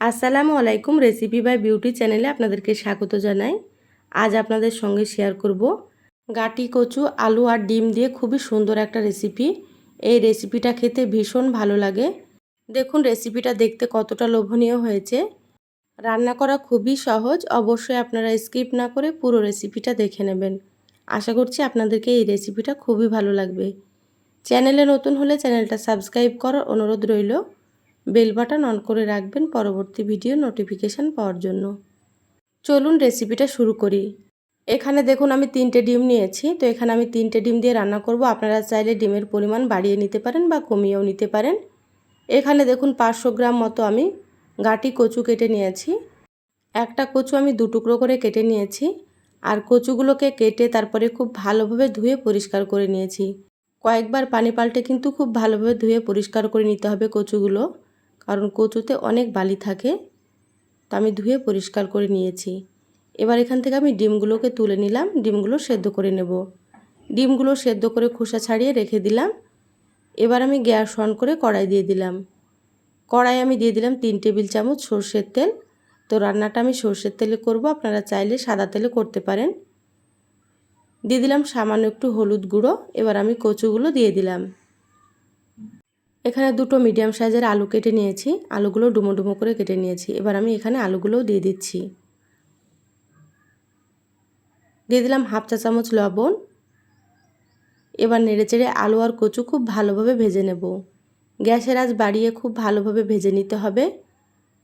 আসসালামু আলাইকুম। Recipe by beauty চ্যানেলে আপনাদেরকে স্বাগত জানাই। আজ আপনাদের সঙ্গে শেয়ার করব গাটি কচু, আলু আর ডিম দিয়ে খুবই সুন্দর একটা রেসিপি। এই রেসিপিটা খেতে ভীষণ ভালো লাগে। দেখুন রেসিপিটা দেখতে কতটা লোভনীয় হয়েছে। রান্না করা খুবই সহজ। অবশ্যই আপনারা স্কিপ না করে পুরো রেসিপিটা দেখে নেবেন। আশা করছি আপনাদেরকে এই রেসিপিটা খুবই ভালো লাগবে। চ্যানেলে নতুন হলে চ্যানেলটা সাবস্ক্রাইব করার অনুরোধ রইল। বেল বাটন অন করে রাখবেন পরবর্তী ভিডিও নোটিফিকেশান পাওয়ার জন্য। চলুন রেসিপিটা শুরু করি। এখানে দেখুন আমি 3টে ডিম নিয়েছি। তো এখানে আমি 3টে ডিম দিয়ে রান্না করব। আপনারা চাইলে ডিমের পরিমাণ বাড়িয়ে নিতে পারেন বা কমিয়েও নিতে পারেন। এখানে দেখুন 500 গ্রাম মতো আমি গাটি কচু কেটে নিয়েছি। একটা কচু আমি 2 টুকরো করে কেটে নিয়েছি। আর কচুগুলোকে কেটে তারপরে খুব ভালোভাবে ধুয়ে পরিষ্কার করে নিয়েছি। কয়েকবার পানি পাল্টে কিন্তু খুব ভালোভাবে ধুয়ে পরিষ্কার করে নিতে হবে কচুগুলো, কারণ কচুতে অনেক বালি থাকে। তো আমি ধুয়ে পরিষ্কার করে নিয়েছি। এবার এখান থেকে আমি ডিমগুলোকে তুলে নিলাম। ডিমগুলো সেদ্ধ করে নেব। ডিমগুলো সেদ্ধ করে খোসা ছাড়িয়ে রেখে দিলাম। এবার আমি গ্যাস অন করে কড়াই দিয়ে দিলাম। কড়াই আমি দিয়ে দিলাম 3 টেবিল চামচ সরষের তেল। তো রান্নাটা আমি সরষের তেলে করব, আপনারা চাইলে সাদা তেলে করতে পারেন। দিয়ে দিলাম সামান্য একটু হলুদ গুঁড়ো। এবার আমি কচুগুলো দিয়ে দিলাম। এখানে 2টো মিডিয়াম সাইজের আলু কেটে নিয়েছি। আলুগুলো ডুমো ডুমো করে কেটে নিয়েছি। এবার আমি এখানে আলুগুলোও দিয়ে দিচ্ছি। দিয়ে দিলাম হাফ চা চামচ লবণ। এবার নেড়েচেড়ে আলু আর কচু খুব ভালোভাবে ভেজে নেব। গ্যাসের আঁচ বাড়িয়ে খুব ভালোভাবে ভেজে নিতে হবে।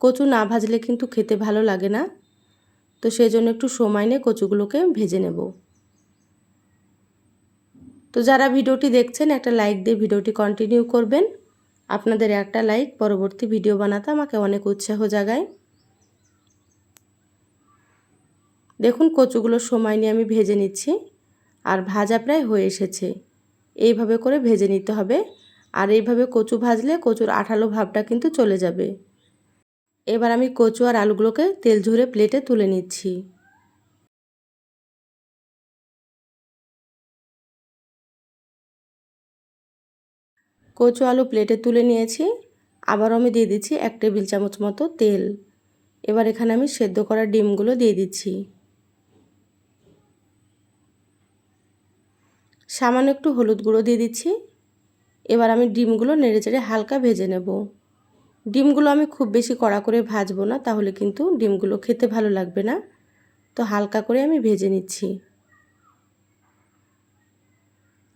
কচু না ভাজলে কিন্তু খেতে ভালো লাগে না। তো সেই জন্য একটু সময় নিয়ে কচুগুলোকে ভেজে নেব। তো যারা ভিডিওটি দেখছেন একটা লাইক দিয়ে ভিডিওটি কন্টিনিউ করবেন। আপনাদের একটা লাইক পরবর্তী ভিডিও বানাতে আমাকে অনেক উৎসাহ জাগায়। দেখুন কচুগুলো সময় নিয়ে আমি ভেজে নিচ্ছি। আর ভাজা প্রায় হয়ে এসেছে। এইভাবে করে ভেজে নিতে হবে। আর এইভাবে কচু ভাজলে কচুর আঠালো ভাবটা কিন্তু চলে যাবে। এবার আমি কচু আর আলুগুলোকে তেল ঝরে প্লেটে তুলে নিচ্ছি। কচু আলু প্লেটে তুলে নিয়েছি। আবারও আমি দিয়ে দিচ্ছি 1 টেবিল চামচ মতো তেল। এবার এখানে আমি সেদ্ধ করা ডিমগুলো দিয়ে দিচ্ছি। সামান্য একটু হলুদ গুঁড়ো দিয়ে দিচ্ছি। এবার আমি ডিমগুলো নেড়েচেড়ে হালকা ভেজে নেব। ডিমগুলো আমি খুব বেশি কড়া করে ভাজবো না, তাহলে কিন্তু ডিমগুলো খেতে ভালো লাগবে না। তো হালকা করে আমি ভেজে নিচ্ছি।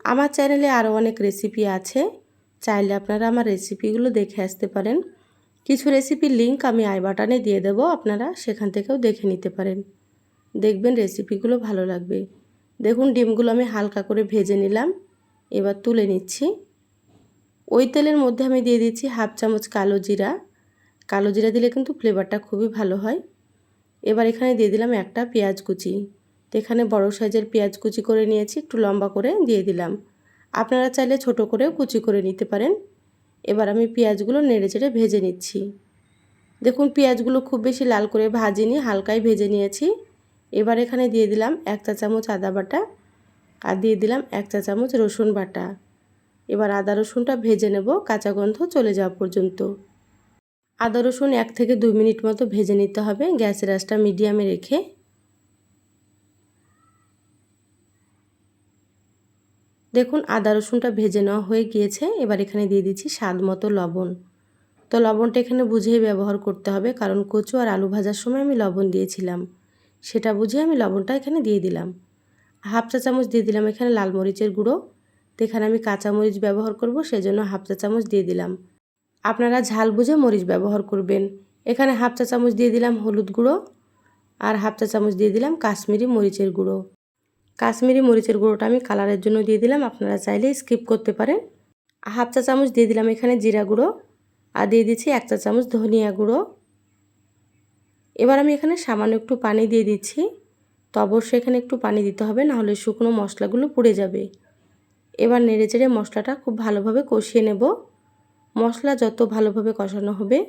আমার চ্যানেলে আরও অনেক রেসিপি আছে, চাইলে আপনারা আমার রেসিপিগুলো দেখে আসতে পারেন। কিছু রেসিপির লিংক আমি আই বাটনে দিয়ে দেবো, আপনারা সেখান থেকেও দেখে নিতে পারেন। দেখবেন রেসিপিগুলো ভালো লাগবে। দেখুন ডিমগুলো আমি হালকা করে ভেজে নিলাম। এবার তুলে নিচ্ছি। ওই তেলের মধ্যে আমি দিয়ে দিচ্ছি হাফ চামচ কালো জিরা। কালো জিরা দিলে কিন্তু ফ্লেভারটা খুবই ভালো হয়। এবার এখানে দিয়ে দিলাম একটা পেঁয়াজ কুচি। তো এখানে বড় সাইজের পেঁয়াজ কুচি করে নিয়েছি, একটু লম্বা করে দিয়ে দিলাম। আপনারা চাইলে ছোট করেও কুচি করে নিতে পারেন। এবার আমি পেঁয়াজগুলো নেড়েচেড়ে ভেজে নিচ্ছি। দেখুন পেঁয়াজগুলো খুব বেশি লাল করে ভাজিনি, হালকাই ভেজে নিয়েছি। এবার এখানে দিয়ে দিলাম 1 চা চামচ আদা বাটা আর দিয়ে দিলাম 1 চা চামচ রসুন বাটা। এবার আদা রসুনটা ভেজে নেব কাঁচা গন্ধ চলে যাওয়া পর্যন্ত। আদা রসুন 1 থেকে 2 মিনিট মতো ভেজে নিতে হবে, গ্যাসের আঁচটা মিডিয়ামে রেখে। দেখুন আদা রসুনটা ভেজে নেওয়া হয়ে গিয়েছে। এবার এখানে দিয়ে দিচ্ছি স্বাদ মতো লবণ। তো লবণটা এখানে বুঝেই ব্যবহার করতে হবে, কারণ কচু আর আলু ভাজার সময় আমি লবণ দিয়েছিলাম। সেটা বুঝে আমি লবণটা এখানে দিয়ে দিলাম। হাফ চা চামচ দিয়ে দিলাম এখানে লাল মরিচের গুঁড়ো। তো এখানে আমি কাঁচা মরিচ ব্যবহার করব, সেজন্য হাফ চা চামচ দিয়ে দিলাম। আপনারা ঝাল বুঝে মরিচ ব্যবহার করবেন। এখানে হাফ চা চামচ দিয়ে দিলাম হলুদ গুঁড়ো আর হাফ চা চামচ দিয়ে দিলাম কাশ্মীরি মরিচের গুঁড়ো। কাশ্মীরি মরিচের গুঁড়োটা আমি কালারের জন্য দিয়ে দিলাম, আপনারা চাইলে স্কিপ করতে পারেন। হাফ চা চামচ দিয়ে দিলাম এখানে জিরা গুঁড়ো আর দিয়ে দিচ্ছি 1 চা চামচ ধনিয়া গুঁড়ো। এবার আমি এখানে সামান্য একটু পানি দিয়ে দিচ্ছি। তো অবশ্যই এখানে একটু পানি দিতে হবে, না হলে শুকনো মশলাগুলো পুড়ে যাবে। এবার নেড়েচেড়ে মশলাটা খুব ভালোভাবে কষিয়ে নেব। মশলা যত ভালোভাবে কষানো হবে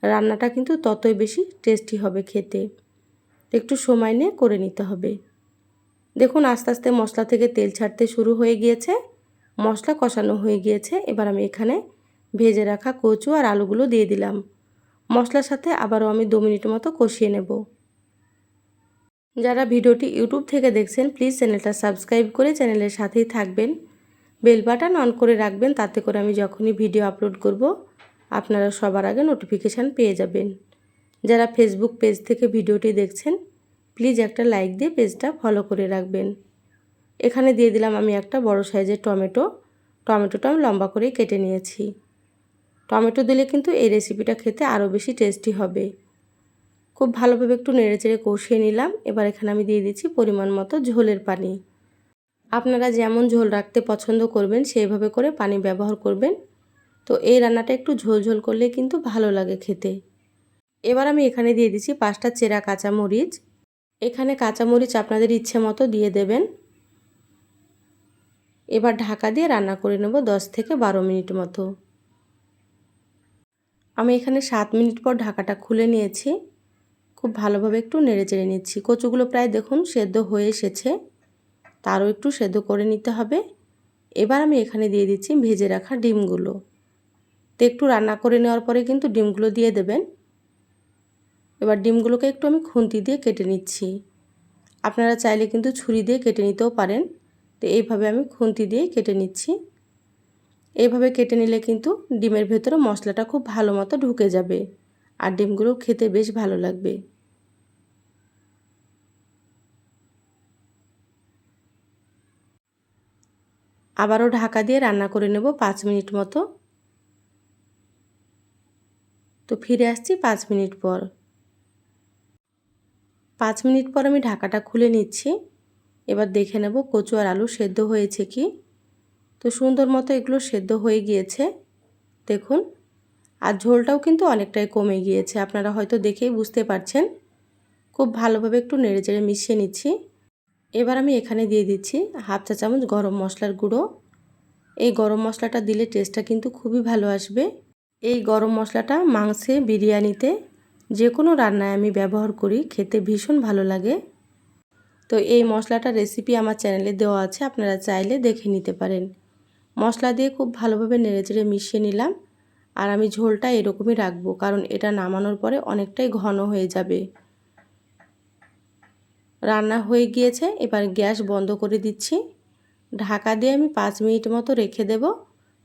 রান্নাটা কিন্তু ততই বেশি টেস্টি হবে খেতে। একটু সময় নিয়ে করে নিতে হবে। দেখুন আস্তে আস্তে মশলা থেকে তেল ছাড়তে শুরু হয়ে গিয়েছে, মশলা কষানো হয়ে গিয়েছে। এবার আমি এখানে ভেজে রাখা কচু আর আলুগুলো দিয়ে দিলাম। মশলার সাথে আবারও আমি 2 মিনিট মতো কষিয়ে নেব। যারা ভিডিওটি ইউটিউব থেকে দেখছেন প্লিজ চ্যানেলটা সাবস্ক্রাইব করে চ্যানেলের সাথেই থাকবেন, বেল বাটন অন করে রাখবেন, তাতে করে আমি যখনই ভিডিও আপলোড করব আপনারা সবার আগে নোটিফিকেশান পেয়ে যাবেন। যারা ফেসবুক পেজ থেকে ভিডিওটি দেখছেন প্লিজ একটা লাইক দিয়ে পেজটা ফলো করে রাখবেন। এখানে দিয়ে দিলাম আমি একটা বড় সাইজের টমেটোটা আমি লম্বা করে কেটে নিয়েছি। টমেটো দিলে কিন্তু এই রেসিপিটা খেতে আরও বেশি টেস্টি হবে। খুব ভালোভাবে একটু নেড়েচেড়ে কষিয়ে নিলাম। এবার এখানে আমি দিয়ে দিচ্ছি পরিমাণ মতো ঝোলের পানি। আপনারা যেমন ঝোল রাখতে পছন্দ করবেন সেইভাবে করে পানি ব্যবহার করবেন। তো এই রান্নাটা একটু ঝোল ঝোল করলে কিন্তু ভালো লাগে খেতে। এবার আমি এখানে দিয়ে দিচ্ছি 5টা চেরা কাঁচামরিচ। এখানে কাঁচামরিচ আপনাদের ইচ্ছে মতো দিয়ে দেবেন। এবার ঢাকা দিয়ে রান্না করে নেব 10 থেকে 12 মিনিট মতো। আমি এখানে 7 মিনিট পর ঢাকাটা খুলে নিয়েছি। খুব ভালোভাবে একটু নেড়েচেড়ে নিচ্ছি। কচুগুলো প্রায় দেখুন সেদ্ধ হয়ে এসেছে, তারও একটু সেদ্ধ করে নিতে হবে। এবার আমি এখানে দিয়ে দিচ্ছি ভেজে রাখা ডিমগুলো। তো একটু রান্না করে নেওয়ার পরে কিন্তু ডিমগুলো দিয়ে দেবেন। এবার ডিমগুলোকে একটু আমি খুন্তি দিয়ে কেটে নিচ্ছি। আপনারা চাইলে কিন্তু ছুরি দিয়ে কেটে নিতেও পারেন। তো এইভাবে আমি খুন্তি দিয়ে কেটে নিচ্ছি। এইভাবে কেটে নিলে কিন্তু ডিমের ভেতরে মশলাটা খুব ভালো মতো ঢুকে যাবে আর ডিমগুলো খেতে বেশ ভালো লাগবে। আবারও ঢাকা দিয়ে রান্না করে নেব 5 মিনিট মতো। তো ফিরে আসছি 5 মিনিট পর। 5 মিনিট পর আমি ঢাকাটা খুলে নিচ্ছি। এবার দেখে নেব কচু আর আলু সেদ্ধ হয়েছে কি। তো সুন্দর মতো এগুলো সেদ্ধ হয়ে গিয়েছে দেখুন। আর ঝোলটাও কিন্তু অনেকটাই কমে গিয়েছে, আপনারা হয়তো দেখেই বুঝতে পারছেন। খুব ভালোভাবে একটু নেড়েচেড়ে মিশিয়ে নিচ্ছি। এবার আমি এখানে দিয়ে দিচ্ছি 1/2 চা চামচ গরম মশলার গুঁড়ো। এই গরম মশলাটা দিলে টেস্টটা কিন্তু খুবই ভালো আসবে। এই গরম মশলাটা মাংসে, বিরিয়ানিতে, যে কোনো রান্নায় আমি ব্যবহার করি, খেতে ভীষণ ভালো লাগে। তো এই মশলাটার রেসিপি আমার চ্যানেলে দেওয়া আছে, আপনারা চাইলে দেখে নিতে পারেন। মশলা দিয়ে খুব ভালোভাবে নেড়েচেড়ে মিশিয়ে নিলাম। আর আমি ঝোলটা এরকমই রাখবো, কারণ এটা নামানোর পরে অনেকটাই ঘন হয়ে যাবে। রান্না হয়ে গিয়েছে, এবার গ্যাস বন্ধ করে দিচ্ছি। ঢাকা দিয়ে আমি 5 মিনিট মতো রেখে দেব।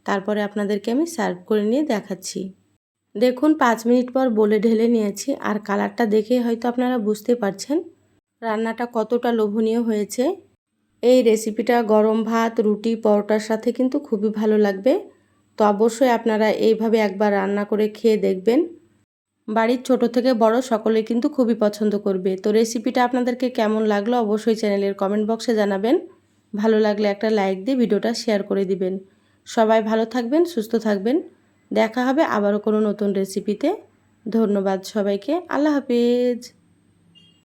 তারপরে আপনাদেরকে আমি সার্ভ করে নিয়ে দেখাচ্ছি। দেখুন 5 মিনিট পর বলে ঢেলে নিয়েছি, আর কালারটা দেখেই হয়তো আপনারা বুঝতে পারছেন রান্নাটা কতটা লোভনীয় হয়েছে। এই রেসিপিটা গরম ভাত, রুটি, পরোটার সাথে কিন্তু খুবই ভালো লাগবে। তো অবশ্যই আপনারা এইভাবে একবার রান্না করে খেয়ে দেখবেন। বাড়ির ছোট থেকে বড় সকলে কিন্তু খুবই পছন্দ করবে। তো রেসিপিটা আপনাদেরকে কেমন লাগলো অবশ্যই চ্যানেলের কমেন্ট বক্সে জানাবেন। ভালো লাগলে একটা লাইক দিয়ে ভিডিওটা শেয়ার করে দিবেন। সবাই ভালো থাকবেন, সুস্থ থাকবেন। দেখা হবে আবারও কোনো নতুন রেসিপিতে। ধন্যবাদ সবাইকে। আল্লাহ হাফেজ।